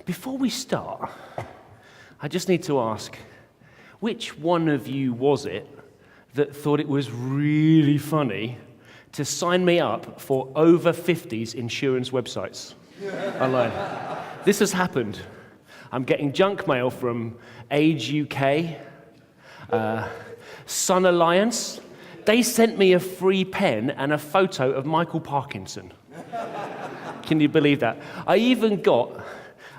Before we start, I just need to ask, which one of you was it that thought it was really funny to sign me up for over 50s insurance websites online? This has happened. I'm getting junk mail from Age UK, Sun Alliance. They sent me a free pen and a photo of Michael Parkinson. Can you believe that? I even got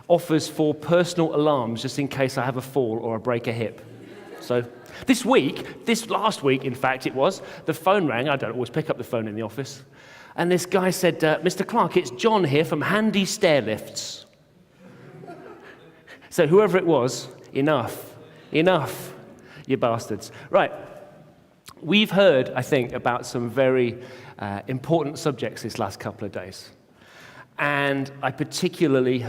offers for personal alarms just in case I have a fall or I break a hip. So this last week, in fact, it was, the phone rang. I don't always pick up the phone in the office. And this guy said, Mr. Clark, it's John here from Handy Stairlifts. So whoever it was, enough, you bastards. Right, we've heard, I think, about some very important subjects this last couple of days. And I particularly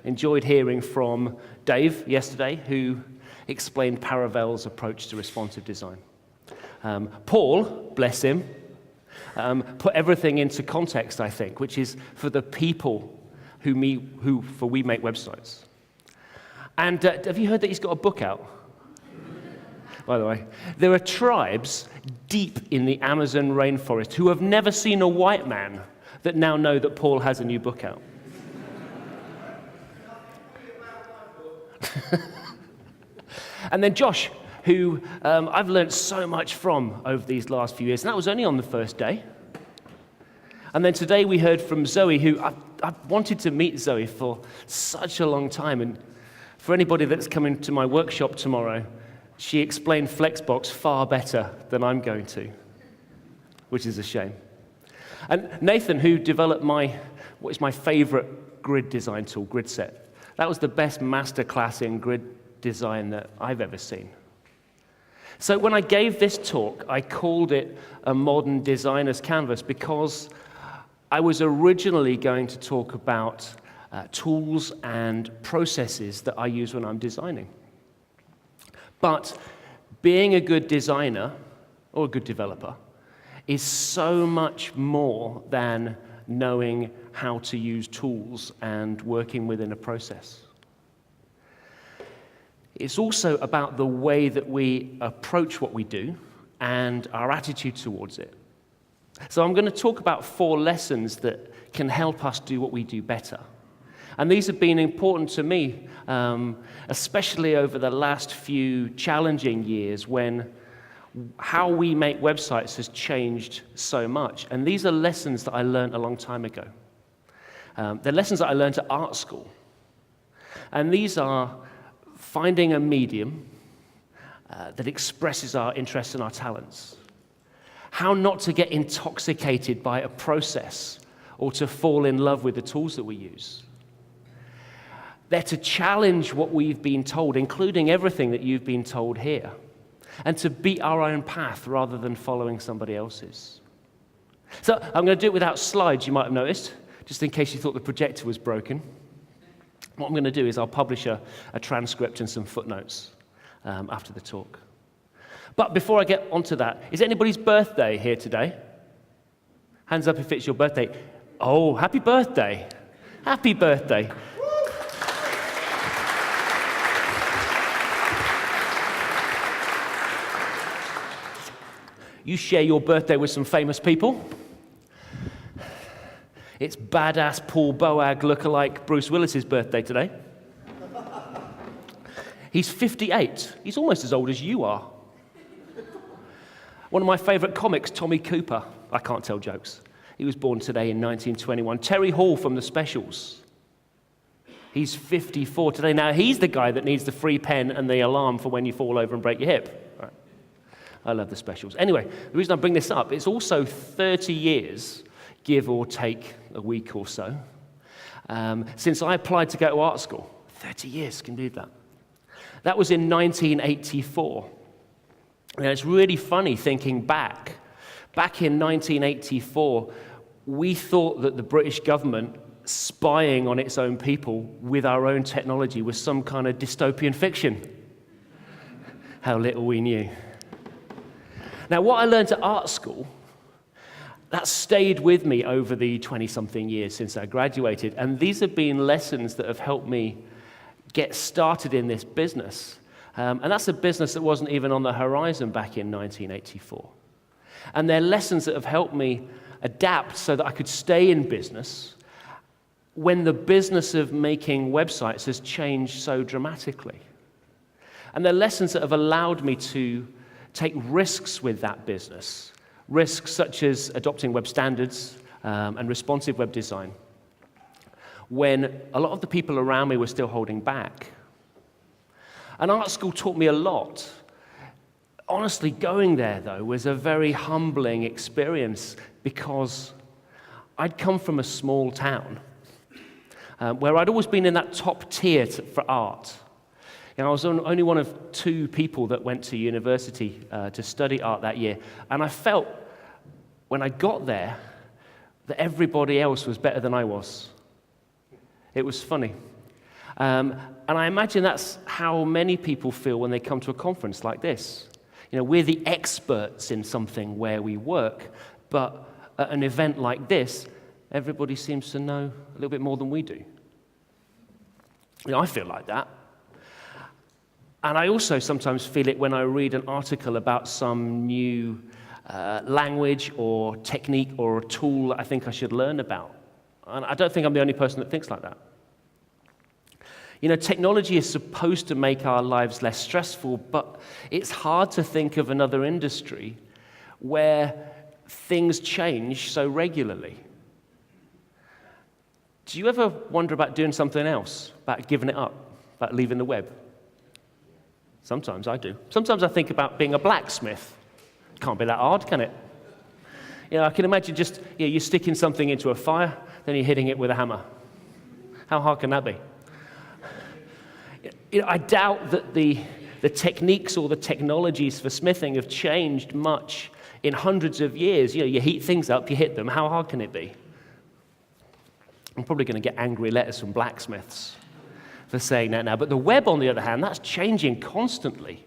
enjoyed hearing from Dave yesterday, who explained Paravel's approach to responsive design. Paul, bless him, put everything into context, I think, which is for the people who we make websites. And have you heard that he's got a book out? By the way, there are tribes deep in the Amazon rainforest who have never seen a white man that now know that Paul has a new book out. And then Josh, who I've learned so much from over these last few years, and that was only on the first day. And then today we heard from Zoe, who I've wanted to meet Zoe for such a long time. And for anybody that's coming to my workshop tomorrow, she explained Flexbox far better than I'm going to, which is a shame. And Nathan, who developed what is my favorite grid design tool, GridSet. That was the best masterclass in grid design that I've ever seen. So when I gave this talk, I called it a modern designer's canvas because I was originally going to talk about tools and processes that I use when I'm designing. But being a good designer or a good developer is so much more than knowing how to use tools and working within a process. It's also about the way that we approach what we do and our attitude towards it. So I'm going to talk about 4 lessons that can help us do what we do better. And these have been important to me, especially over the last few challenging years when how we make websites has changed so much. And these are lessons that I learned a long time ago. They're lessons that I learned at art school. And these are finding a medium that expresses our interests and our talents. How not to get intoxicated by a process or to fall in love with the tools that we use. They're to challenge what we've been told, including everything that you've been told here, and to beat our own path rather than following somebody else's. So I'm going to do it without slides, you might have noticed, just in case you thought the projector was broken. What I'm going to do is I'll publish a transcript and some footnotes after the talk. But before I get onto that, is it anybody's birthday here today? Hands up if it's your birthday. Oh, happy birthday. Happy birthday. You share your birthday with some famous people. It's badass Paul Boag lookalike Bruce Willis's birthday today. He's 58. He's almost as old as you are. One of my favorite comics, Tommy Cooper. I can't tell jokes. He was born today in 1921. Terry Hall from The Specials. He's 54 today. Now, he's the guy that needs the free pen and the alarm for when you fall over and break your hip. Right. I love The Specials. Anyway, the reason I bring this up, it's also 30 years, give or take a week or so, since I applied to go to art school. 30 years, can you believe that? That was in 1984. Now, it's really funny thinking back. Back in 1984, we thought that the British government spying on its own people with our own technology was some kind of dystopian fiction. How little we knew. Now, what I learned at art school That stayed with me over the 20-something years since I graduated, and these have been lessons that have helped me get started in this business. And that's a business that wasn't even on the horizon back in 1984. And they're lessons that have helped me adapt so that I could stay in business when the business of making websites has changed so dramatically. And they're lessons that have allowed me to take risks with that business, risks such as adopting web standards and responsive web design, when a lot of the people around me were still holding back. And art school taught me a lot. Honestly, going there, though, was a very humbling experience because I'd come from a small town where I'd always been in that top tier for art. You know, I was only one of 2 people that went to university to study art that year, and I felt when I got there that everybody else was better than I was. It was funny. And I imagine that's how many people feel when they come to a conference like this. You know, we're the experts in something where we work, but at an event like this, everybody seems to know a little bit more than we do. You know, I feel like that. And I also sometimes feel it when I read an article about some new language or technique or a tool that I think I should learn about. And I don't think I'm the only person that thinks like that. You know, technology is supposed to make our lives less stressful, but it's hard to think of another industry where things change so regularly. Do you ever wonder about doing something else, about giving it up, about leaving the web? Sometimes I do. Sometimes I think about being a blacksmith. Can't be that hard, can it? You know, I can imagine just, you're sticking something into a fire, then you're hitting it with a hammer. How hard can that be? You know, I doubt that the techniques or the technologies for smithing have changed much in hundreds of years. You know, you heat things up, you hit them. How hard can it be? I'm probably going to get angry letters from blacksmiths for saying that now. But the web, on the other hand, that's changing constantly.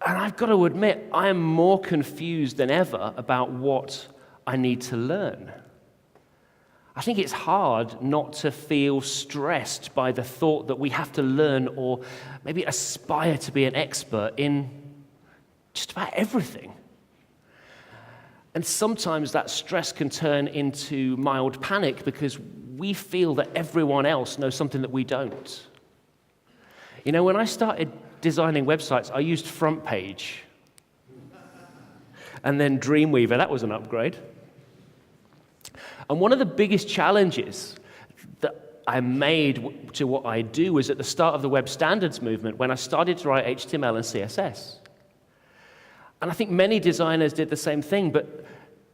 And I've got to admit, I am more confused than ever about what I need to learn. I think it's hard not to feel stressed by the thought that we have to learn or maybe aspire to be an expert in just about everything. And sometimes that stress can turn into mild panic because we feel that everyone else knows something that we don't. You know, when I started designing websites, I used FrontPage and then Dreamweaver. That was an upgrade. And one of the biggest challenges that I made to what I do was at the start of the web standards movement when I started to write HTML and CSS. And I think many designers did the same thing, but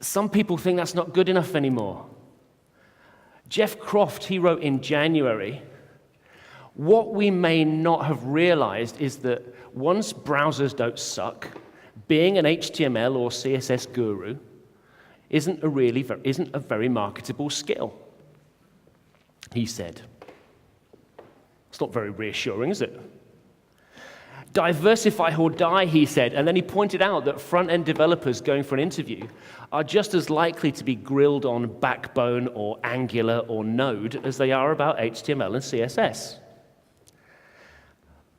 some people think that's not good enough anymore. Jeff Croft, he wrote in January, "What we may not have realized is that once browsers don't suck, being an HTML or CSS guru isn't a very marketable skill," he said. It's not very reassuring, is it? "Diversify or die," he said, and then he pointed out that front-end developers going for an interview are just as likely to be grilled on Backbone or Angular or Node as they are about HTML and CSS.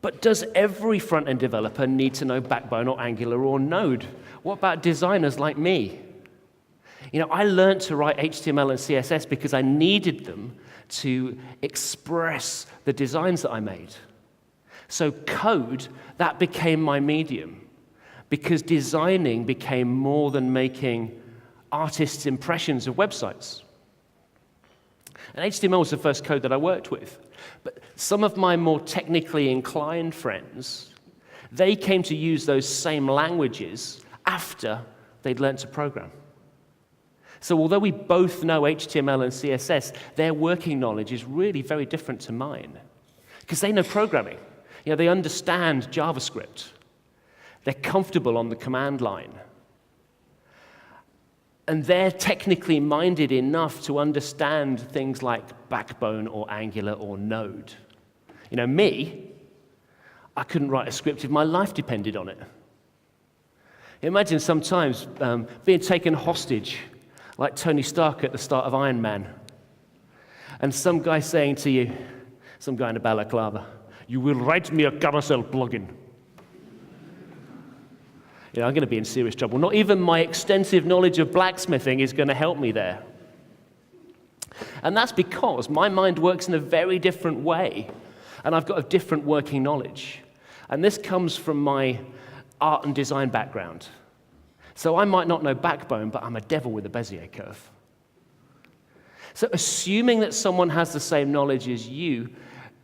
But does every front-end developer need to know Backbone or Angular or Node? What about designers like me? You know, I learned to write HTML and CSS because I needed them to express the designs that I made. So code, that became my medium, because designing became more than making artists' impressions of websites. And HTML was the first code that I worked with. But some of my more technically inclined friends, they came to use those same languages after they'd learned to program. So although we both know HTML and CSS, their working knowledge is really very different to mine, because they know programming. You know, they understand JavaScript. They're comfortable on the command line. And they're technically minded enough to understand things like Backbone or Angular or Node. You know, me, I couldn't write a script if my life depended on it. Imagine sometimes being taken hostage, like Tony Stark at the start of Iron Man, and some guy saying to you, some guy in a balaclava, "You will write me a carousel plugin." I'm going to be in serious trouble. Not even my extensive knowledge of blacksmithing is going to help me there. And that's because my mind works in a very different way, and I've got a different working knowledge. And this comes from my art and design background. So I might not know Backbone, but I'm a devil with a Bezier curve. So assuming that someone has the same knowledge as you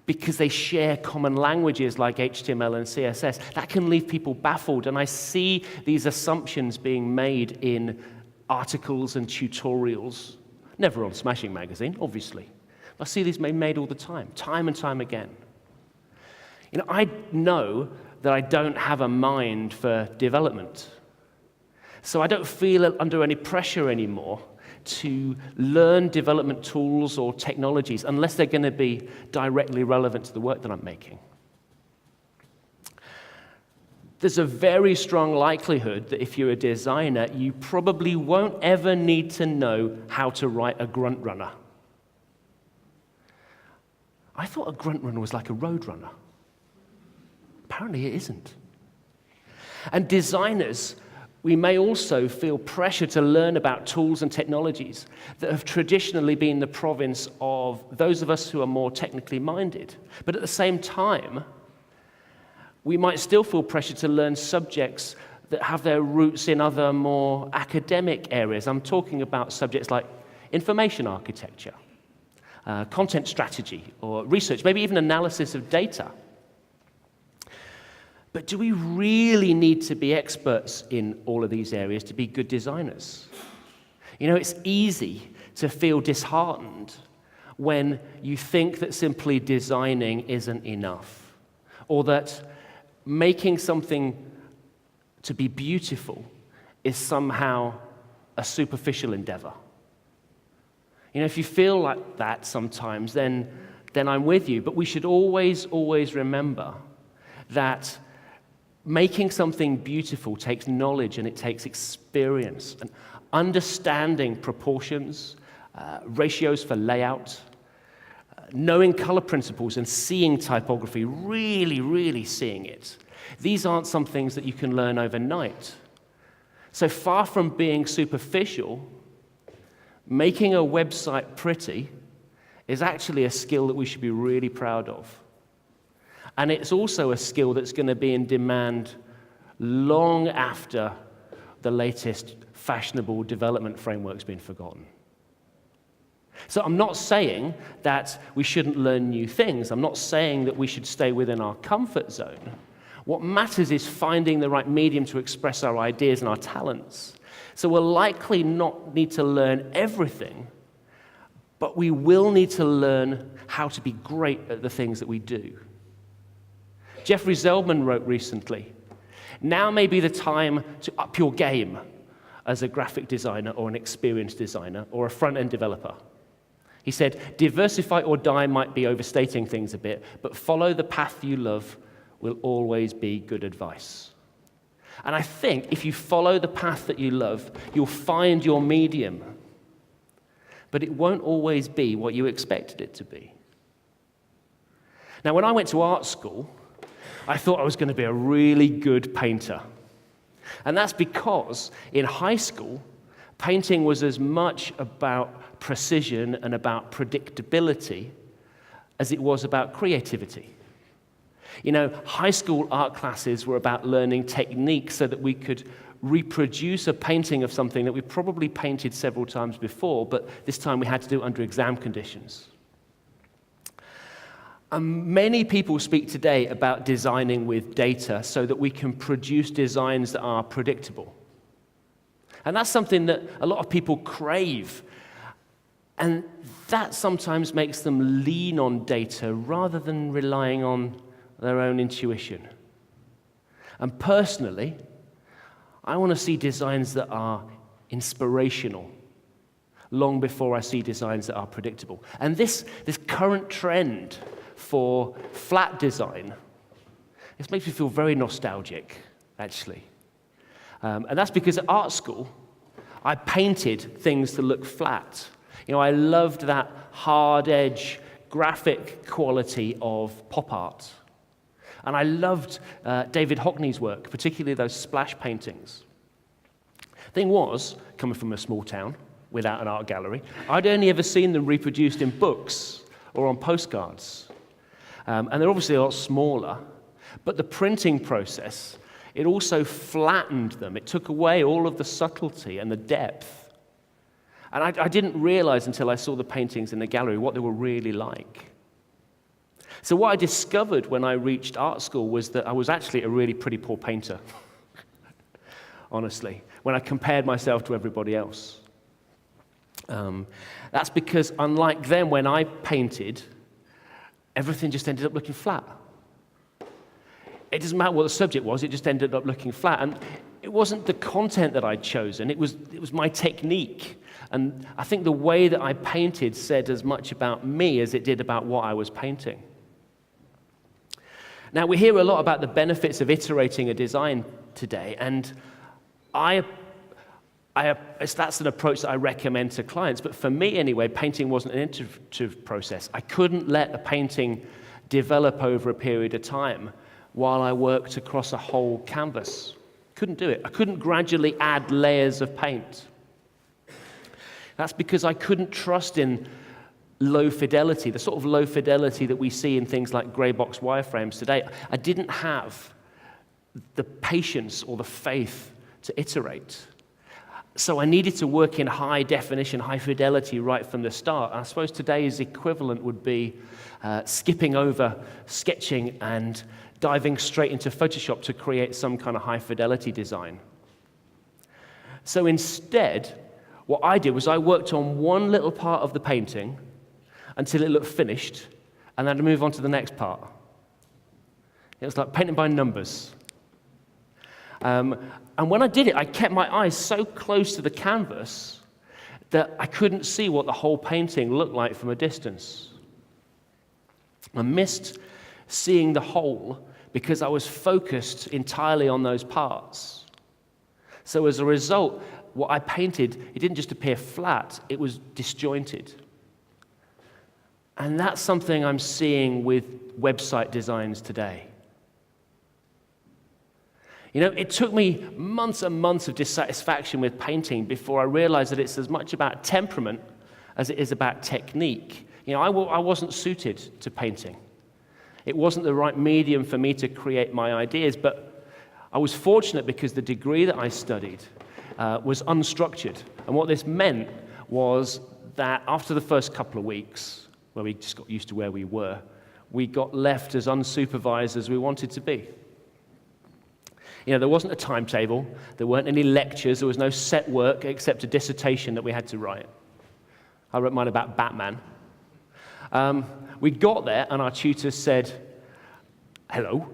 because they share common languages like HTML and CSS, that can leave people baffled. And I see these assumptions being made in articles and tutorials. Never on Smashing Magazine, obviously. I see these made all the time and time again. I know that I don't have a mind for development. So I don't feel under any pressure anymore to learn development tools or technologies unless they're going to be directly relevant to the work that I'm making. There's a very strong likelihood that if you're a designer, you probably won't ever need to know how to write a grunt runner. I thought a grunt runner was like a road runner. Apparently it isn't. And designers, we may also feel pressure to learn about tools and technologies that have traditionally been the province of those of us who are more technically minded. But at the same time, we might still feel pressure to learn subjects that have their roots in other more academic areas. I'm talking about subjects like information architecture, content strategy, or research, maybe even analysis of data. But do we really need to be experts in all of these areas to be good designers? It's easy to feel disheartened when you think that simply designing isn't enough, or that making something to be beautiful is somehow a superficial endeavor. If you feel like that sometimes, then I'm with you. But we should always remember that making something beautiful takes knowledge and it takes experience and understanding proportions, ratios for layout, knowing color principles and seeing typography, really seeing it. These aren't some things that you can learn overnight. So far from being superficial, making a website pretty is actually a skill that we should be really proud of. And it's also a skill that's going to be in demand long after the latest fashionable development framework's been forgotten. So I'm not saying that we shouldn't learn new things. I'm not saying that we should stay within our comfort zone. What matters is finding the right medium to express our ideas and our talents. So we'll likely not need to learn everything, but we will need to learn how to be great at the things that we do. Jeffrey Zeldman wrote recently, "Now may be the time to up your game as a graphic designer or an experienced designer or a front-end developer." He said, "Diversify or die might be overstating things a bit, but follow the path you love will always be good advice." And I think if you follow the path that you love, you'll find your medium. But it won't always be what you expected it to be. Now, when I went to art school, I thought I was going to be a really good painter. And that's because in high school, painting was as much about precision and about predictability as it was about creativity. High school art classes were about learning techniques so that we could reproduce a painting of something that we probably painted several times before, but this time we had to do it under exam conditions. Many people speak today about designing with data so that we can produce designs that are predictable. And that's something that a lot of people crave. And that sometimes makes them lean on data rather than relying on their own intuition. And personally, I want to see designs that are inspirational long before I see designs that are predictable. And this current trend for flat design, this makes me feel very nostalgic, actually. And that's because at art school, I painted things to look flat. I loved that hard edge graphic quality of pop art. And I loved David Hockney's work, particularly those splash paintings. Thing was, coming from a small town without an art gallery, I'd only ever seen them reproduced in books or on postcards. And they're obviously a lot smaller, but the printing process, it also flattened them. It took away all of the subtlety and the depth. And I didn't realize until I saw the paintings in the gallery what they were really like. So what I discovered when I reached art school was that I was actually a really pretty poor painter, honestly, when I compared myself to everybody else. That's because unlike them, when I painted, everything just ended up looking flat. It doesn't matter what the subject was, it just ended up looking flat. And it wasn't the content that I'd chosen, it was my technique. And I think the way that I painted said as much about me as it did about what I was painting. Now, we hear a lot about the benefits of iterating a design today, and that's an approach that I recommend to clients. But for me, anyway, painting wasn't an iterative process. I couldn't let a painting develop over a period of time while I worked across a whole canvas. Couldn't do it. I couldn't gradually add layers of paint. That's because I couldn't trust in low fidelity, the sort of low fidelity that we see in things like grey box wireframes today. I didn't have the patience or the faith to iterate. So I needed to work in high definition, high fidelity right from the start. And I suppose today's equivalent would be skipping over sketching and diving straight into Photoshop to create some kind of high fidelity design. So instead, what I did was I worked on one little part of the painting until it looked finished, and then I'd move on to the next part. It was like painting by numbers. And when I did it, I kept my eyes so close to the canvas that I couldn't see what the whole painting looked like from a distance. I missed seeing the whole because I was focused entirely on those parts. So as a result, what I painted, it didn't just appear flat, it was disjointed. And that's something I'm seeing with website designs today. It took me months and months of dissatisfaction with painting before I realized that it's as much about temperament as it is about technique. I wasn't suited to painting. It wasn't the right medium for me to create my ideas, but I was fortunate because the degree that I studied was unstructured. And what this meant was that after the first couple of weeks, where we just got used to where we were, we got left as unsupervised as we wanted to be. There wasn't a timetable, there weren't any lectures, there was no set work except a dissertation that we had to write. I wrote mine about Batman. We got there and our tutor said, hello.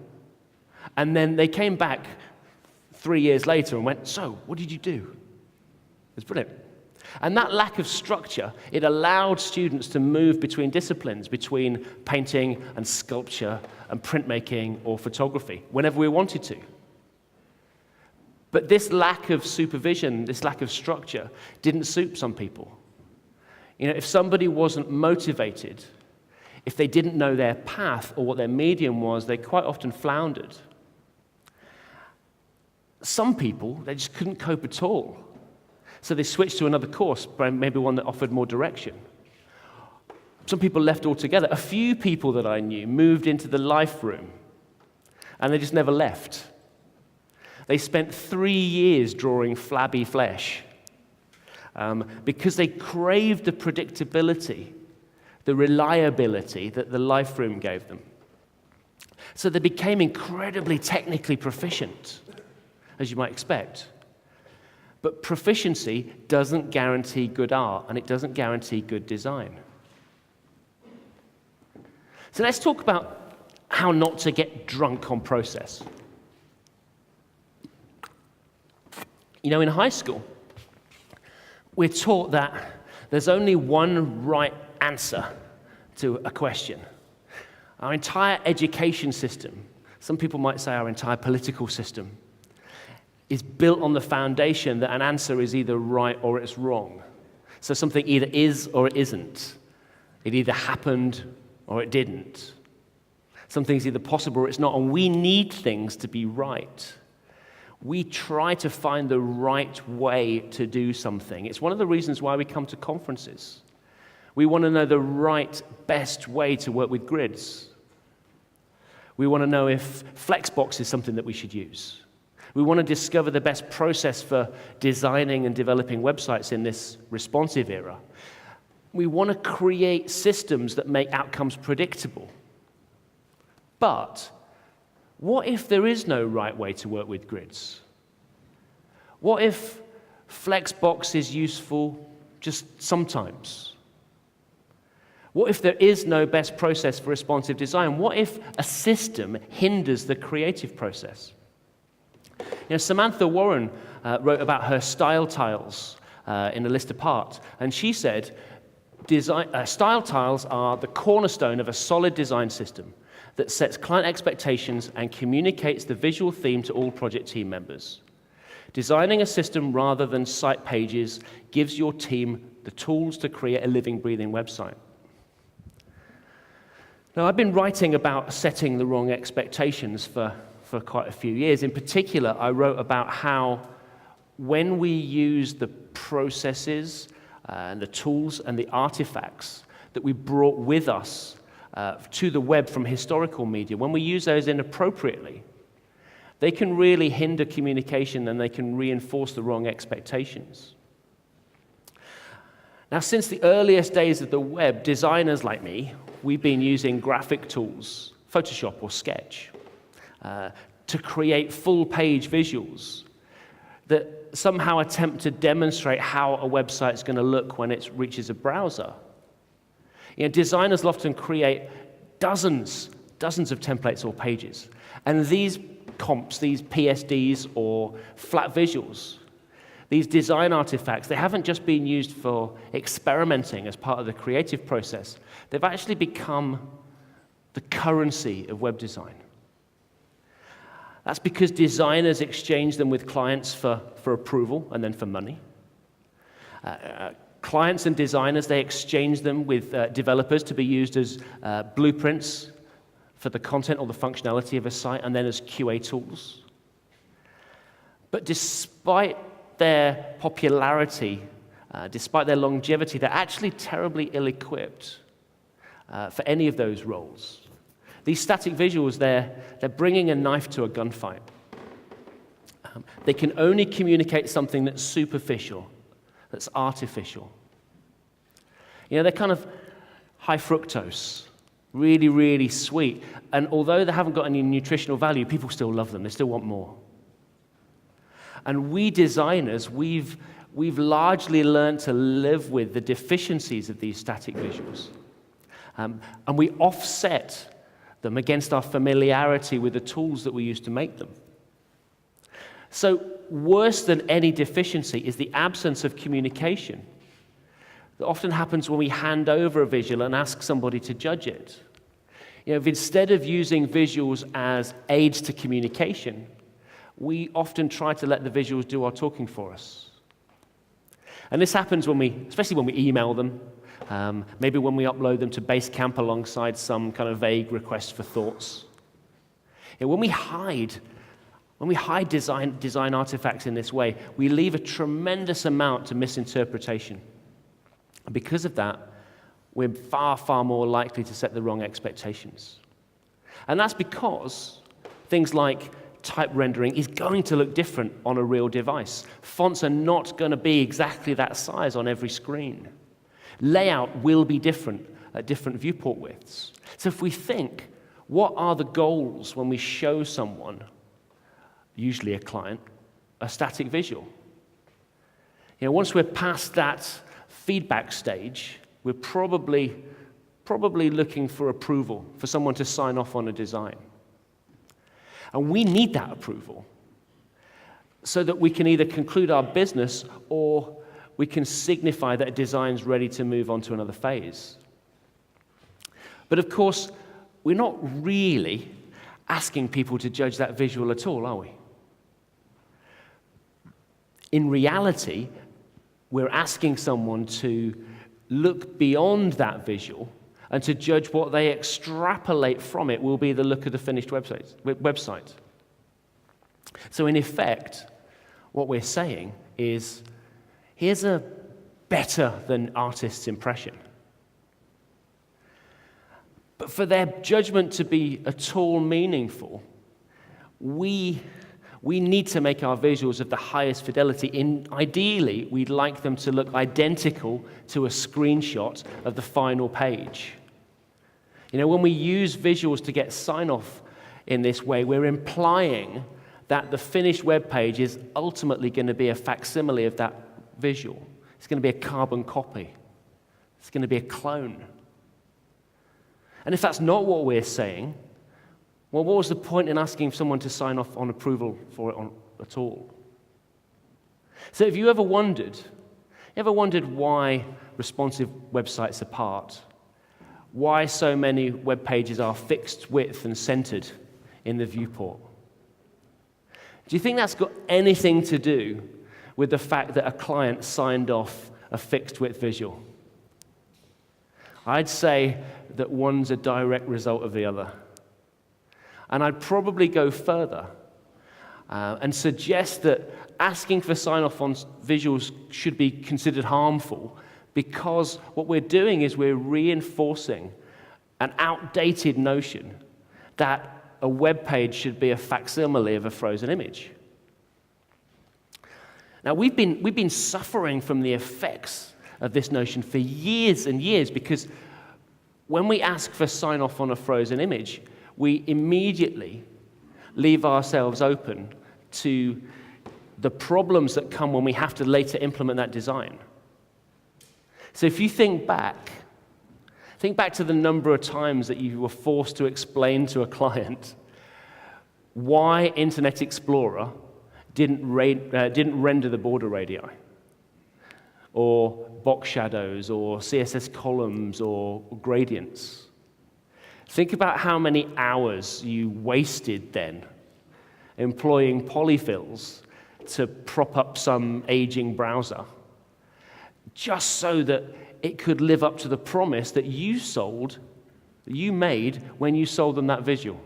And then they came back 3 years later and went, so, what did you do? It was brilliant. And that lack of structure, it allowed students to move between disciplines, between painting and sculpture and printmaking or photography, whenever we wanted to. But this lack of supervision, this lack of structure, didn't suit some people. If somebody wasn't motivated, if they didn't know their path or what their medium was, they quite often floundered. Some people, they just couldn't cope at all. So they switched to another course, maybe one that offered more direction. Some people left altogether. A few people that I knew moved into the life room, and they just never left. They spent 3 years drawing flabby flesh because they craved the predictability, the reliability that the life room gave them. So they became incredibly technically proficient, as you might expect. But proficiency doesn't guarantee good art, and it doesn't guarantee good design. So let's talk about how not to get drunk on process. In high school, we're taught that there's only one right answer to a question. Our entire education system, some people might say our entire political system, is built on the foundation that an answer is either right or it's wrong. So something either is or it isn't. It either happened or it didn't. Something's either possible or it's not, and we need things to be right. We try to find the right way to do something. It's one of the reasons why we come to conferences. We want to know the right, best way to work with grids. We want to know if Flexbox is something that we should use. We want to discover the best process for designing and developing websites in this responsive era. We want to create systems that make outcomes predictable. But what if there is no right way to work with grids? What if Flexbox is useful just sometimes? What if there is no best process for responsive design? What if a system hinders the creative process? Samantha Warren wrote about her style tiles in A List Apart, and she said, style tiles are the cornerstone of a solid design system that sets client expectations and communicates the visual theme to all project team members. Designing a system rather than site pages gives your team the tools to create a living, breathing website. Now, I've been writing about setting the wrong expectations for quite a few years. In particular, I wrote about how when we use the processes and the tools and the artifacts that we brought with us to the web from historical media, when we use those inappropriately, they can really hinder communication and they can reinforce the wrong expectations. Now, since the earliest days of the web, designers like me, we've been using graphic tools, Photoshop or Sketch, to create full-page visuals that somehow attempt to demonstrate how a website is going to look when it reaches a browser. Designers will often create dozens of templates or pages. And these comps, these PSDs or flat visuals, these design artifacts, they haven't just been used for experimenting as part of the creative process. They've actually become the currency of web design. That's because designers exchange them with clients for approval and then for money. Clients and designers, they exchange them with developers to be used as blueprints for the content or the functionality of a site, and then as QA tools. But despite their popularity, despite their longevity, they're actually terribly ill-equipped for any of those roles. These static visuals, they're bringing a knife to a gunfight. They can only communicate something that's superficial, that's artificial. They're kind of high fructose, really, really sweet. And although they haven't got any nutritional value, people still love them. They still want more. And we designers, we've largely learned to live with the deficiencies of these static visuals. And we offset them against our familiarity with the tools that we use to make them. So worse than any deficiency is the absence of communication that often happens when we hand over a visual and ask somebody to judge it. If instead of using visuals as aids to communication, we often try to let the visuals do our talking for us. And this happens especially when we email them, maybe when we upload them to Basecamp alongside some kind of vague request for thoughts. When we hide design artifacts in this way, we leave a tremendous amount to misinterpretation. And because of that, we're far, far more likely to set the wrong expectations. And that's because things like type rendering is going to look different on a real device. Fonts are not going to be exactly that size on every screen. Layout will be different at different viewport widths. So if we think, what are the goals when we show someone, usually a client, a static visual? Once we're past that feedback stage, we're probably looking for approval, for someone to sign off on a design. And we need that approval so that we can either conclude our business or we can signify that a design's ready to move on to another phase. But of course, we're not really asking people to judge that visual at all, are we? in reality, we're asking someone to look beyond that visual and to judge what they extrapolate from it will be the look of the finished website. So in effect, what we're saying is, here's a better than artist's impression. But for their judgment to be at all meaningful, we need to make our visuals of the highest fidelity. Ideally, we'd like them to look identical to a screenshot of the final page. When we use visuals to get sign-off in this way, we're implying that the finished web page is ultimately going to be a facsimile of that visual. It's going to be a carbon copy. It's going to be a clone. And if that's not what we're saying, well, what was the point in asking someone to sign off on approval for it at all? So have you ever wondered why responsive websites are part? Why so many web pages are fixed width and centered in the viewport? Do you think that's got anything to do with the fact that a client signed off a fixed width visual? I'd say that one's a direct result of the other. And I'd probably go further and suggest that asking for sign-off on visuals should be considered harmful, because what we're doing is we're reinforcing an outdated notion that a web page should be a facsimile of a frozen image. Now, we've been suffering from the effects of this notion for years and years, because when we ask for sign-off on a frozen image, we immediately leave ourselves open to the problems that come when we have to later implement that design. So if you think back to the number of times that you were forced to explain to a client why Internet Explorer didn't render the border radii, or box shadows, or CSS columns, or gradients. Think about how many hours you wasted then employing polyfills to prop up some aging browser, just so that it could live up to the promise that you made when you sold them that visual.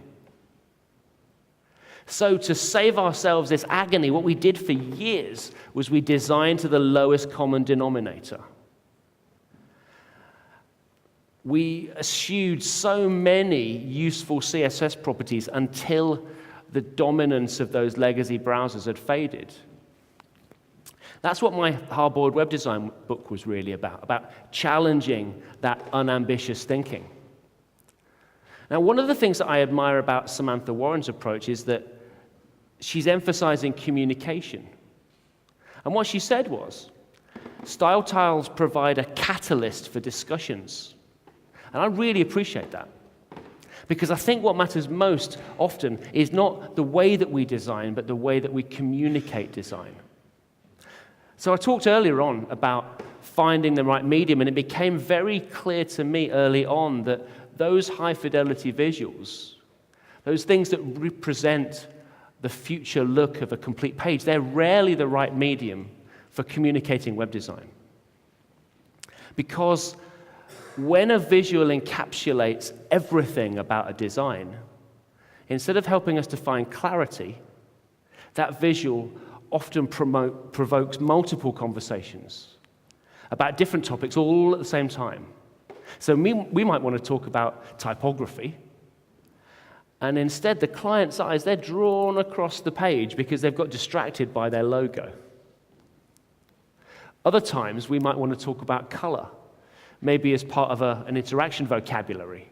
So to save ourselves this agony, what we did for years was we designed to the lowest common denominator. We eschewed so many useful CSS properties until the dominance of those legacy browsers had faded. That's what my Hard-Boiled Web Design book was really about challenging that unambitious thinking. Now, one of the things that I admire about Samantha Warren's approach is that she's emphasizing communication. And what she said was, style tiles provide a catalyst for discussions. And I really appreciate that, because I think what matters most often is not the way that we design, but the way that we communicate design. So I talked earlier on about finding the right medium, and it became very clear to me early on that those high-fidelity visuals, those things that represent the future look of a complete page, they're rarely the right medium for communicating web design. Because when a visual encapsulates everything about a design, instead of helping us to find clarity, that visual often provokes multiple conversations about different topics all at the same time. So we might want to talk about typography, and instead the client's eyes, they're drawn across the page because they've got distracted by their logo. Other times we might want to talk about color, maybe as part of an interaction vocabulary,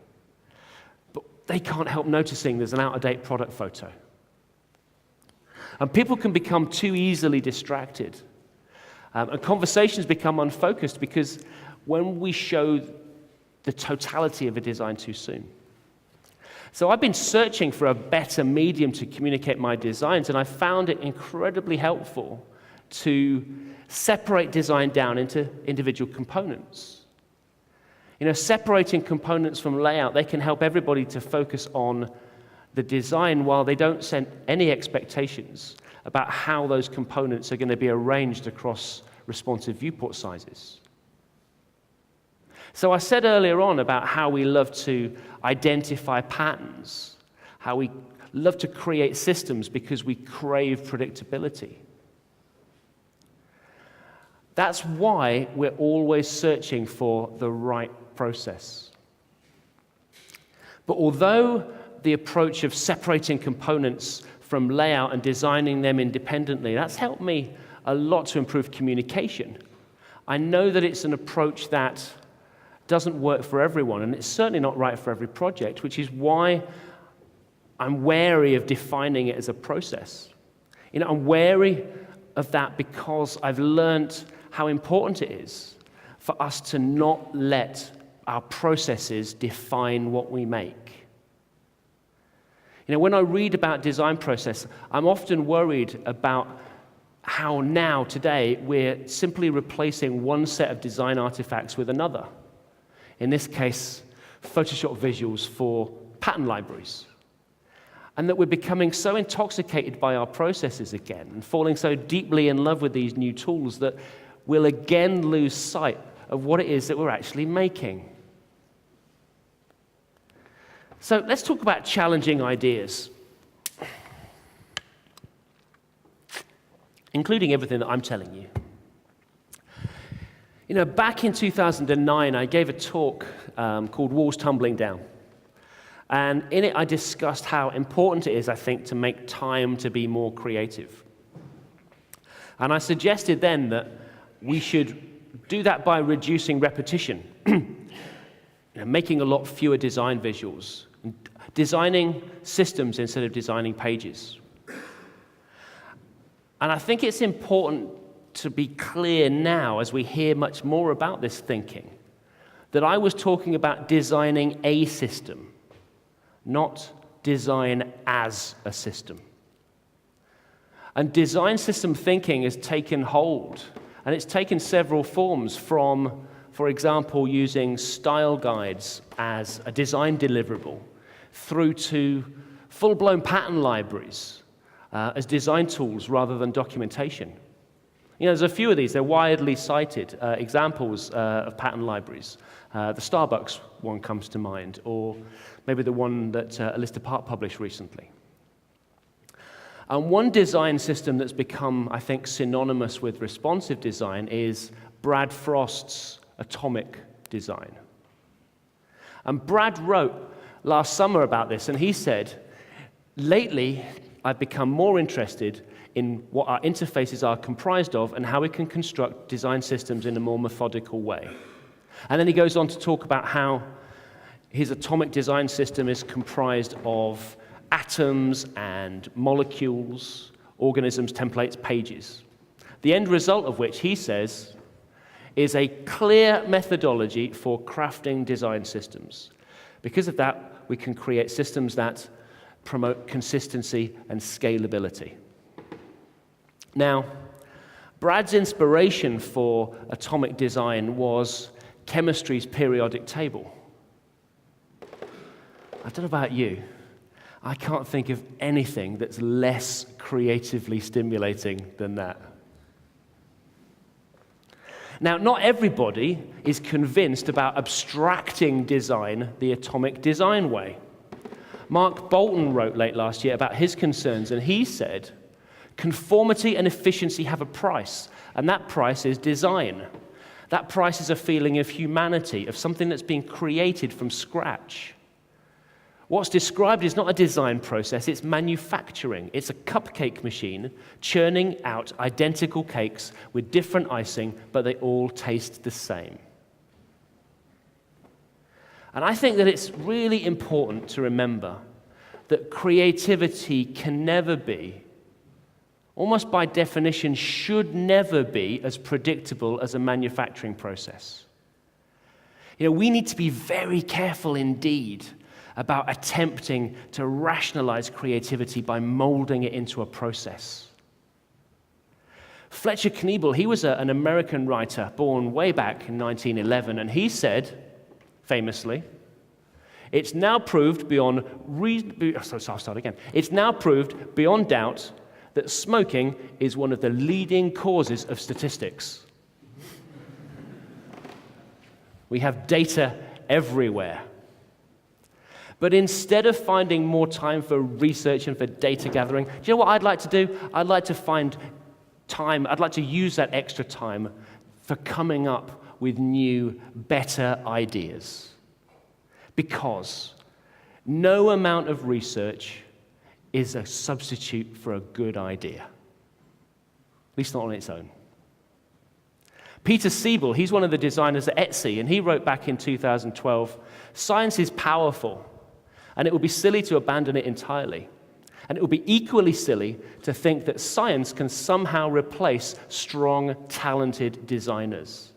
but they can't help noticing there's an out-of-date product photo. And people can become too easily distracted. And conversations become unfocused because when we show the totality of a design too soon. So I've been searching for a better medium to communicate my designs, and I found it incredibly helpful to separate design down into individual components. Separating components from layout, they can help everybody to focus on the design while they don't set any expectations about how those components are going to be arranged across responsive viewport sizes. So I said earlier on about how we love to identify patterns, how we love to create systems because we crave predictability. That's why we're always searching for the right process. But although the approach of separating components from layout and designing them independently, that's helped me a lot to improve communication. I know that it's an approach that doesn't work for everyone, and it's certainly not right for every project, which is why I'm wary of defining it as a process. I'm wary of that because I've learned how important it is for us to not let our processes define what we make. When I read about design process, I'm often worried about how now, today, we're simply replacing one set of design artifacts with another. In this case, Photoshop visuals for pattern libraries. And that we're becoming so intoxicated by our processes again and falling so deeply in love with these new tools that we'll again lose sight of what it is that we're actually making. So let's talk about challenging ideas, including everything that I'm telling you. Back in 2009, I gave a talk called Walls Tumbling Down. And in it, I discussed how important it is, I think, to make time to be more creative. And I suggested then that we should do that by reducing repetition, making a lot fewer design visuals, designing systems instead of designing pages. And I think it's important to be clear now, as we hear much more about this thinking, that I was talking about designing a system, not design as a system. And design system thinking has taken hold, and it's taken several forms from, for example, using style guides as a design deliverable, through to full-blown pattern libraries as design tools rather than documentation. There's a few of these. They're widely cited examples of pattern libraries. The Starbucks one comes to mind, or maybe the one that Alysta Park published recently. And one design system that's become, I think, synonymous with responsive design is Brad Frost's atomic design. And Brad wrote last summer about this, and he said, "Lately, I've become more interested in what our interfaces are comprised of and how we can construct design systems in a more methodical way." And then he goes on to talk about how his atomic design system is comprised of atoms and molecules, organisms, templates, pages. The end result of which, he says, is a clear methodology for crafting design systems. Because of that, we can create systems that promote consistency and scalability. Now, Brad's inspiration for atomic design was chemistry's periodic table. I don't know about you, I can't think of anything that's less creatively stimulating than that. Now, not everybody is convinced about abstracting design the atomic design way. Mark Bolton wrote late last year about his concerns, and he said, "Conformity and efficiency have a price, and that price is design. That price is a feeling of humanity, of something that's been created from scratch. What's described is not a design process, it's manufacturing. It's a cupcake machine churning out identical cakes with different icing, but they all taste the same." And I think that it's really important to remember that creativity can never be, almost by definition, should never be as predictable as a manufacturing process. We need to be very careful indeed about attempting to rationalize creativity by molding it into a process. Fletcher Kniebel, he was an American writer born way back in 1911, and he said, famously, "It's now proved beyond doubt that smoking is one of the leading causes of statistics. We have data everywhere. But instead of finding more time for research and for data gathering, do you know what I'd like to do? I'd like to find time, I'd like to use that extra time for coming up with new, better ideas. Because no amount of research is a substitute for a good idea. At least not on its own. Peter Siebel, he's one of the designers at Etsy, and he wrote back in 2012, "Science is powerful, and it would be silly to abandon it entirely. And it would be equally silly to think that science can somehow replace strong, talented designers.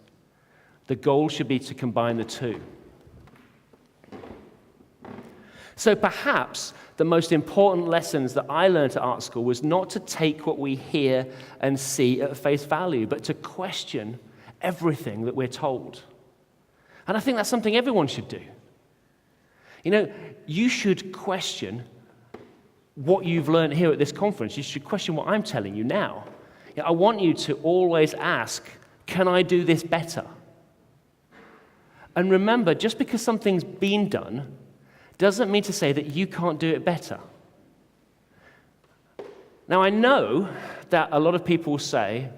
The goal should be to combine the two." So perhaps the most important lessons that I learned at art school was not to take what we hear and see at face value, but to question everything that we're told. And I think that's something everyone should do. You know, you should question what you've learned here at this conference. You should question what I'm telling you now. I want you to always ask, can I do this better? And remember, just because something's been done doesn't mean to say that you can't do it better. Now, I know that a lot of people say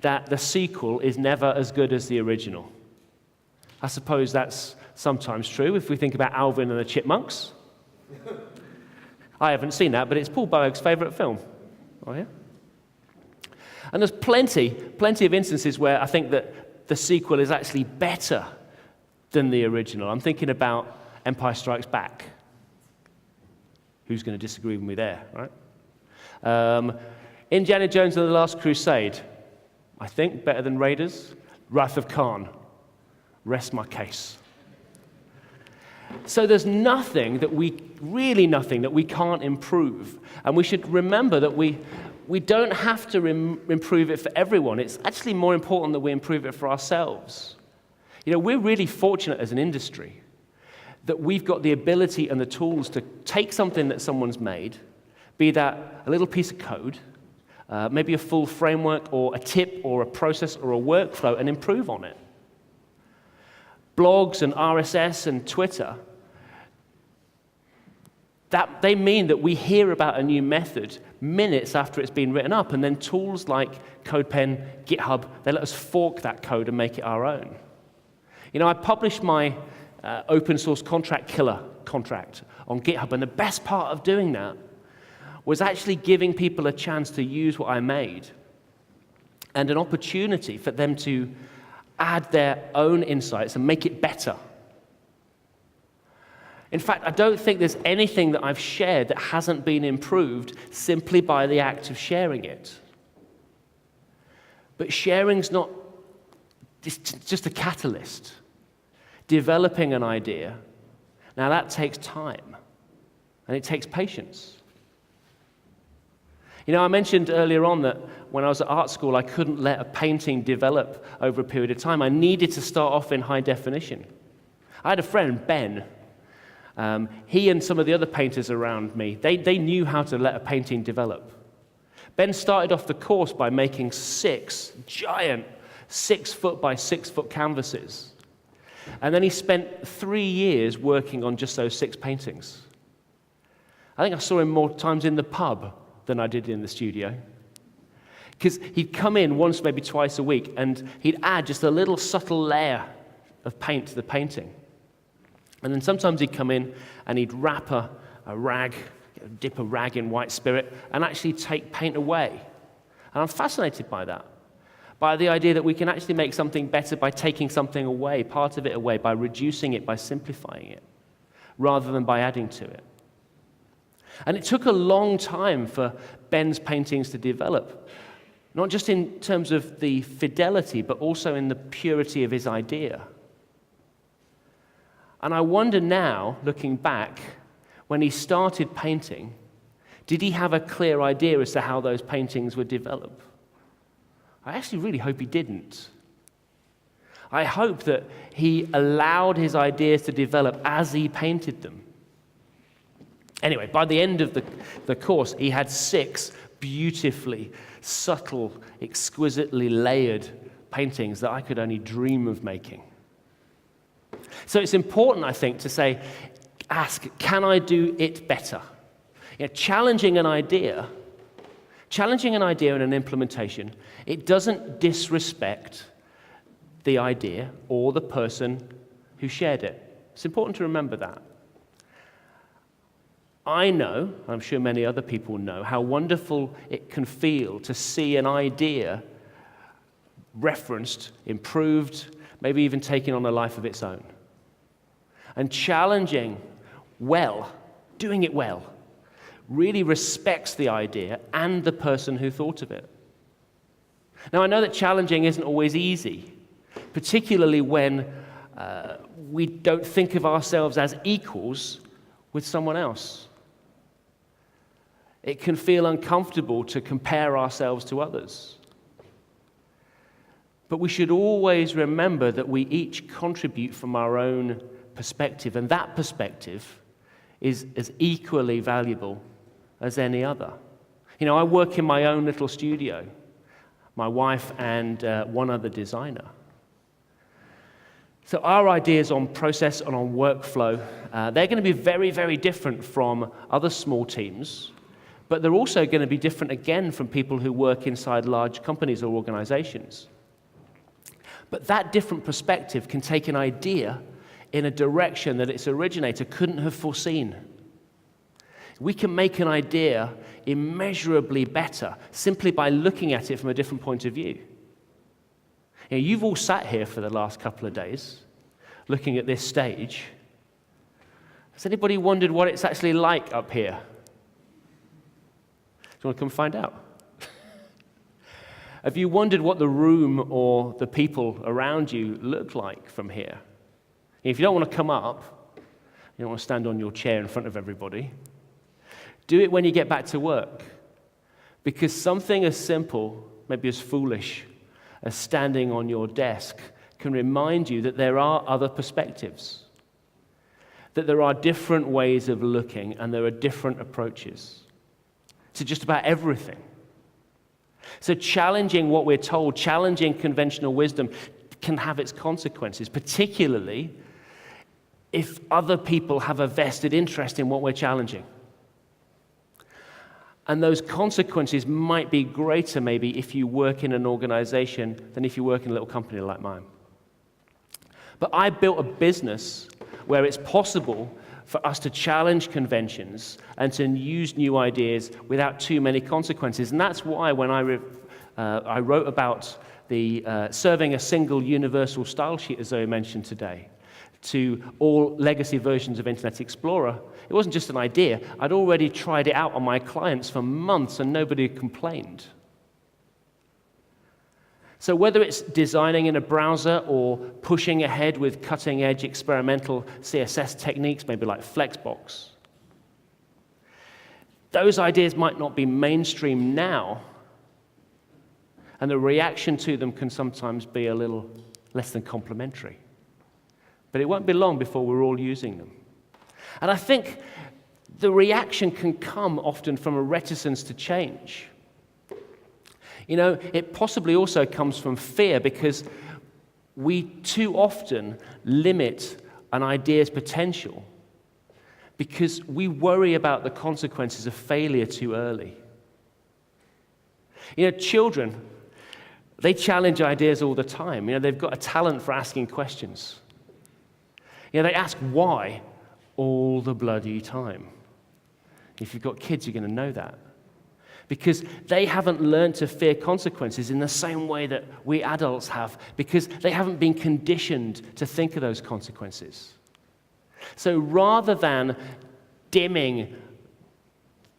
that the sequel is never as good as the original. I suppose that's sometimes true if we think about Alvin and the Chipmunks. I haven't seen that, but it's Paul Berg's favorite film. Oh, yeah? And there's plenty of instances where I think that the sequel is actually better than the original. I'm thinking about Empire Strikes Back. Who's going to disagree with me there, right? Indiana Jones and the Last Crusade, I think better than Raiders. Wrath of Khan, rest my case. So there's nothing that we can't improve. And we should remember that we don't have to improve it for everyone. It's actually more important that we improve it for ourselves. You know, we're really fortunate as an industry that we've got the ability and the tools to take something that someone's made, be that a little piece of code, maybe a full framework or a tip or a process or a workflow, and improve on it. Blogs and RSS and Twitter, that they mean that we hear about a new method minutes after it's been written up, and then tools like CodePen, GitHub, they let us fork that code and make it our own. You know, I published my open source contract killer contract on GitHub, and the best part of doing that was actually giving people a chance to use what I made and an opportunity for them to add their own insights and make it better. In fact, I don't think there's anything that I've shared that hasn't been improved simply by the act of sharing it. But sharing's not just a catalyst. Developing an idea, now that takes time, and it takes patience. You know, I mentioned earlier on that when I was at art school, I couldn't let a painting develop over a period of time. I needed to start off in high definition. I had a friend, Ben. He and some of the other painters around me, they knew how to let a painting develop. Ben started off the course by making 6 giant 6-foot by 6-foot canvases. And then he spent 3 years working on just those 6 paintings. I think I saw him more times in the pub than I did in the studio. Because he'd come in once, maybe twice a week, and he'd add just a little subtle layer of paint to the painting. And then sometimes he'd come in and he'd wrap a rag, dip a rag in white spirit, and actually take paint away. And I'm fascinated by that. By the idea that we can actually make something better by taking something away, part of it away, by reducing it, by simplifying it, rather than by adding to it. And it took a long time for Ben's paintings to develop, not just in terms of the fidelity, but also in the purity of his idea. And I wonder now, looking back, when he started painting, did he have a clear idea as to how those paintings would develop? I actually really hope he didn't. I hope that he allowed his ideas to develop as he painted them. Anyway, by the end of the course, he had 6 beautifully, subtle, exquisitely layered paintings that I could only dream of making. So it's important, I think, to ask, can I do it better? Challenging an idea in an implementation, it doesn't disrespect the idea or the person who shared it. It's important to remember that. I know, I'm sure many other people know, how wonderful it can feel to see an idea referenced, improved, maybe even taking on a life of its own. And challenging well, doing it well, really respects the idea and the person who thought of it. Now, I know that challenging isn't always easy, particularly when we don't think of ourselves as equals with someone else. It can feel uncomfortable to compare ourselves to others. But we should always remember that we each contribute from our own perspective, and that perspective is as equally valuable as any other. I work in my own little studio, my wife and one other designer. So our ideas on process and on workflow, they're going to be very, very different from other small teams, but they're also going to be different again from people who work inside large companies or organizations. But that different perspective can take an idea in a direction that its originator couldn't have foreseen. We can make an idea immeasurably better simply by looking at it from a different point of view. You've all sat here for the last couple of days looking at this stage. Has anybody wondered what it's actually like up here? Do you want to come find out? Have you wondered what the room or the people around you look like from here? If you don't want to come up, you don't want to stand on your chair in front of everybody, do it when you get back to work. Because something as simple, maybe as foolish, as standing on your desk can remind you that there are other perspectives, that there are different ways of looking and there are different approaches to just about everything. So challenging what we're told, challenging conventional wisdom can have its consequences, particularly if other people have a vested interest in what we're challenging. And those consequences might be greater maybe if you work in an organization than if you work in a little company like mine. But I built a business where it's possible for us to challenge conventions and to use new ideas without too many consequences. And that's why when I wrote about the serving a single universal style sheet, as Zoe mentioned today, to all legacy versions of Internet Explorer, it wasn't just an idea. I'd already tried it out on my clients for months and nobody had complained. So whether it's designing in a browser or pushing ahead with cutting-edge experimental CSS techniques, maybe like Flexbox, those ideas might not be mainstream now, and the reaction to them can sometimes be a little less than complimentary. But it won't be long before we're all using them. And I think the reaction can come often from a reticence to change. It possibly also comes from fear because we too often limit an idea's potential because we worry about the consequences of failure too early. Children, they challenge ideas all the time. They've got a talent for asking questions. They ask why all the bloody time. If you've got kids, you're going to know that. Because they haven't learned to fear consequences in the same way that we adults have, because they haven't been conditioned to think of those consequences. So rather than dimming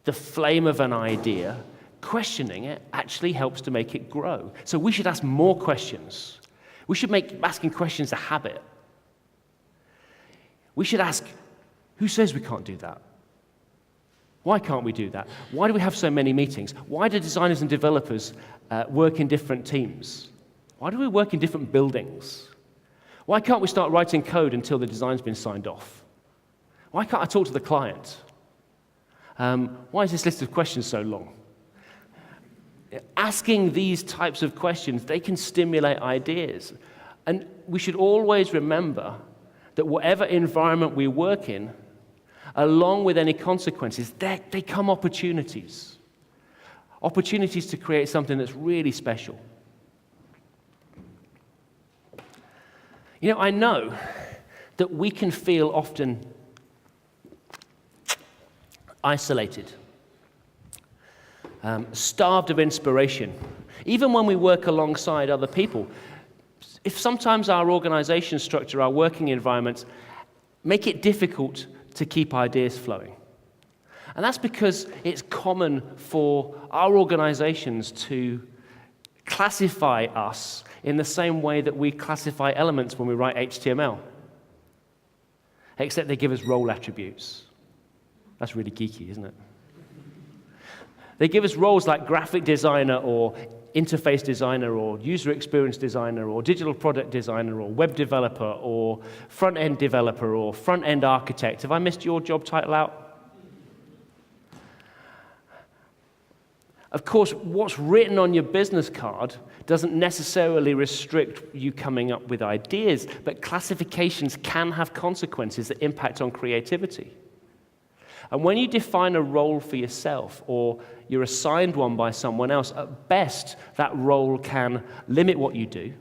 the flame of an idea, questioning it actually helps to make it grow. So we should ask more questions. We should make asking questions a habit. We should ask, who says we can't do that? Why can't we do that? Why do we have so many meetings? Why do designers and developers work in different teams? Why do we work in different buildings? Why can't we start writing code until the design's been signed off? Why can't I talk to the client? Why is this list of questions so long? Asking these types of questions, they can stimulate ideas. And we should always remember that whatever environment we work in, along with any consequences, they come opportunities. Opportunities to create something that's really special. I know that we can feel often isolated, starved of inspiration, even when we work alongside other people. If sometimes our organization structure, our working environments, make it difficult to keep ideas flowing. And that's because it's common for our organizations to classify us in the same way that we classify elements when we write HTML, except they give us role attributes. That's really geeky, isn't it? They give us roles like graphic designer or interface designer or user experience designer or digital product designer or web developer or front-end developer or front-end architect. Have I missed your job title out? Of course, what's written on your business card doesn't necessarily restrict you coming up with ideas, but classifications can have consequences that impact on creativity. And when you define a role for yourself, or you're assigned one by someone else, at best, that role can limit what you do.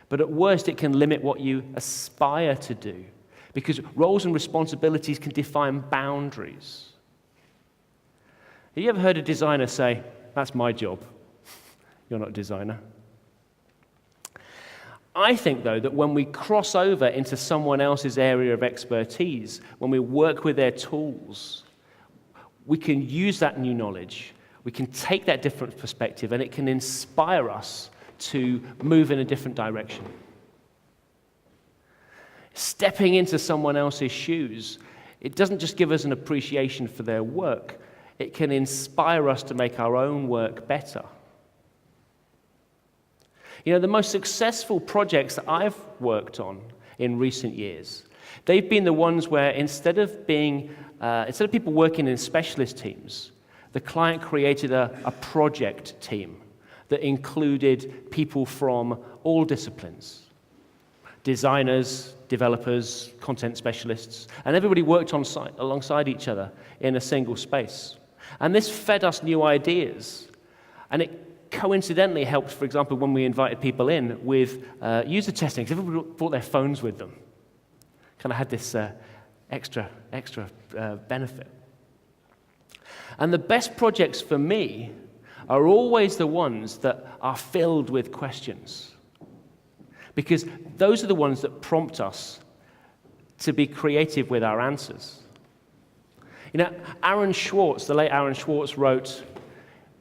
But at worst, it can limit what you aspire to do, because roles and responsibilities can define boundaries. Have you ever heard a designer say, "That's my job"? You're not a designer. I think, though, that when we cross over into someone else's area of expertise, when we work with their tools, we can use that new knowledge, we can take that different perspective, and it can inspire us to move in a different direction. Stepping into someone else's shoes, it doesn't just give us an appreciation for their work, it can inspire us to make our own work better. The most successful projects that I've worked on in recent years, they've been the ones where instead of people working in specialist teams, the client created a project team that included people from all disciplines, designers, developers, content specialists, and everybody worked alongside each other in a single space. And this fed us new ideas, and it coincidentally helped, for example, when we invited people in with user testing, because everybody brought their phones with them. Kind of had this extra benefit. And the best projects for me are always the ones that are filled with questions, because those are the ones that prompt us to be creative with our answers. Aaron Swartz, the late Aaron Swartz, wrote,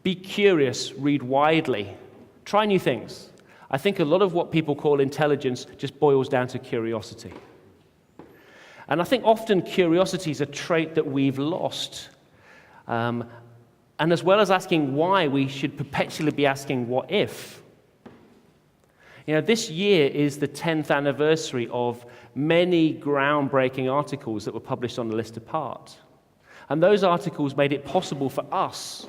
"Be curious, read widely, try new things." I think a lot of what people call intelligence just boils down to curiosity. And I think often curiosity is a trait that we've lost. And as well as asking why, we should perpetually be asking what if. This year is the 10th anniversary of many groundbreaking articles that were published on The List Apart. And those articles made it possible for us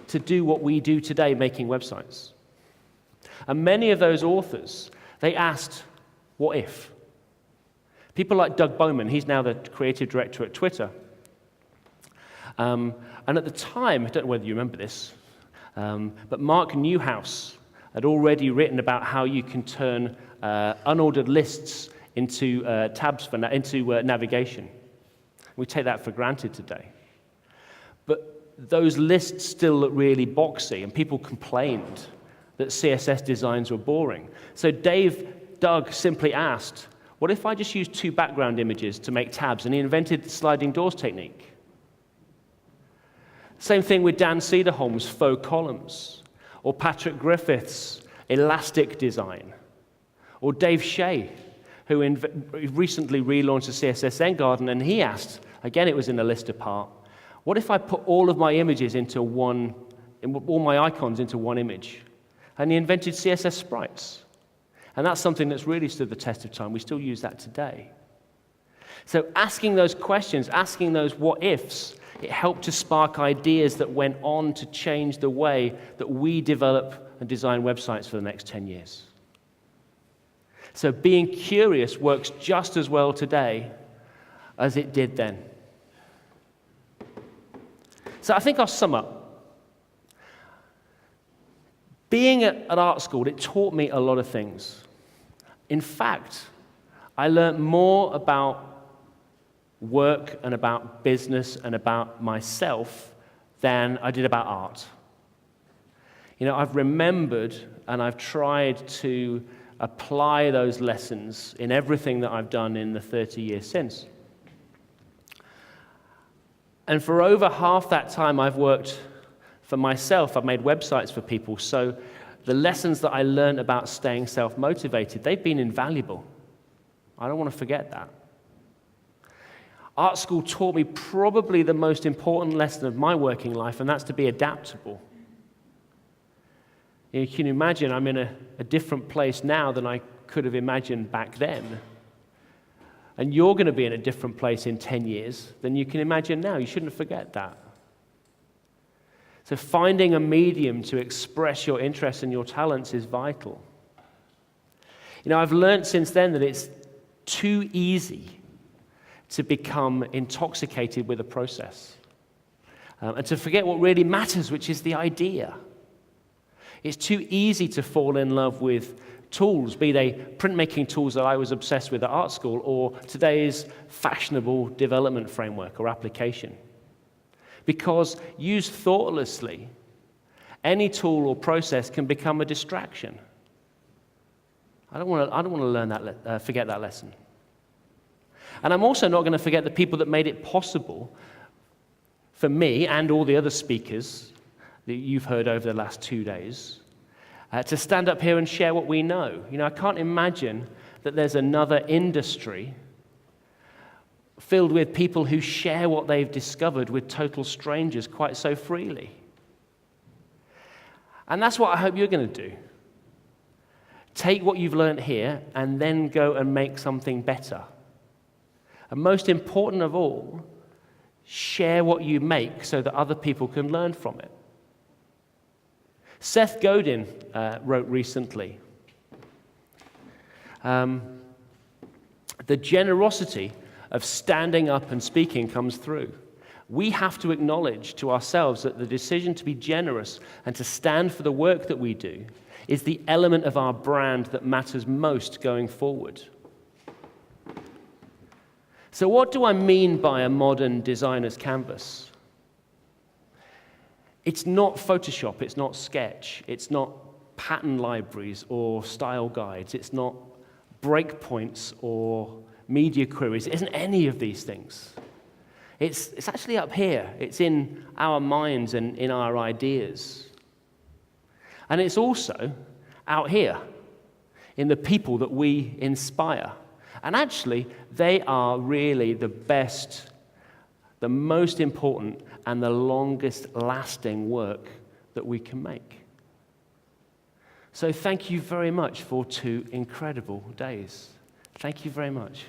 to do what we do today, making websites. And many of those authors, they asked, what if? People like Doug Bowman, he's now the creative director at Twitter. And at the time, I don't know whether you remember this, but Mark Newhouse had already written about how you can turn unordered lists into tabs into navigation. We take that for granted today. But those lists still look really boxy, and people complained that CSS designs were boring. So Doug simply asked, what if I just used 2 background images to make tabs? And he invented the sliding doors technique. Same thing with Dan Cederholm's faux columns, or Patrick Griffith's elastic design, or Dave Shea, who recently relaunched the CSS Zen and he asked, again it was in a list apart, what if I put all of my images into all my icons into one image? And he invented CSS sprites. And that's something that's really stood the test of time. We still use that today. So asking those questions, asking those what ifs, it helped to spark ideas that went on to change the way that we develop and design websites for the next 10 years. So being curious works just as well today as it did then. So I think I'll sum up. Being at art school, it taught me a lot of things. In fact, I learned more about work and about business and about myself than I did about art. I've remembered and I've tried to apply those lessons in everything that I've done in the 30 years since. And for over half that time I've worked for myself. I've made websites for people. So the lessons that I learned about staying self-motivated, they've been invaluable. I don't want to forget that. Art school taught me probably the most important lesson of my working life, and that's to be adaptable. You can imagine I'm in a different place now than I could have imagined back then. And you're going to be in a different place in 10 years than you can imagine now. You shouldn't forget that. So finding a medium to express your interests and your talents is vital. I've learned since then that it's too easy to become intoxicated with a process and to forget what really matters, which is the idea. It's too easy to fall in love with tools, be they printmaking tools that I was obsessed with at art school or today's fashionable development framework or application. Because used thoughtlessly, any tool or process can become a distraction. I don't want to forget that lesson. And I'm also not going to forget the people that made it possible for me and all the other speakers that you've heard over the last 2 days to stand up here and share what we know. I can't imagine that there's another industry filled with people who share what they've discovered with total strangers quite so freely. And that's what I hope you're going to do. Take what you've learned here and then go and make something better. And most important of all, share what you make so that other people can learn from it. Seth Godin wrote recently, the generosity of standing up and speaking comes through. We have to acknowledge to ourselves that the decision to be generous and to stand for the work that we do is the element of our brand that matters most going forward. So what do I mean by a modern designer's canvas? It's not Photoshop, it's not Sketch, it's not pattern libraries or style guides, it's not breakpoints or media queries. It isn't any of these things. It's actually up here. It's in our minds and in our ideas. And it's also out here in the people that we inspire. And actually, they are really the best, the most important, and the longest lasting work that we can make. So thank you very much for 2 incredible days. Thank you very much.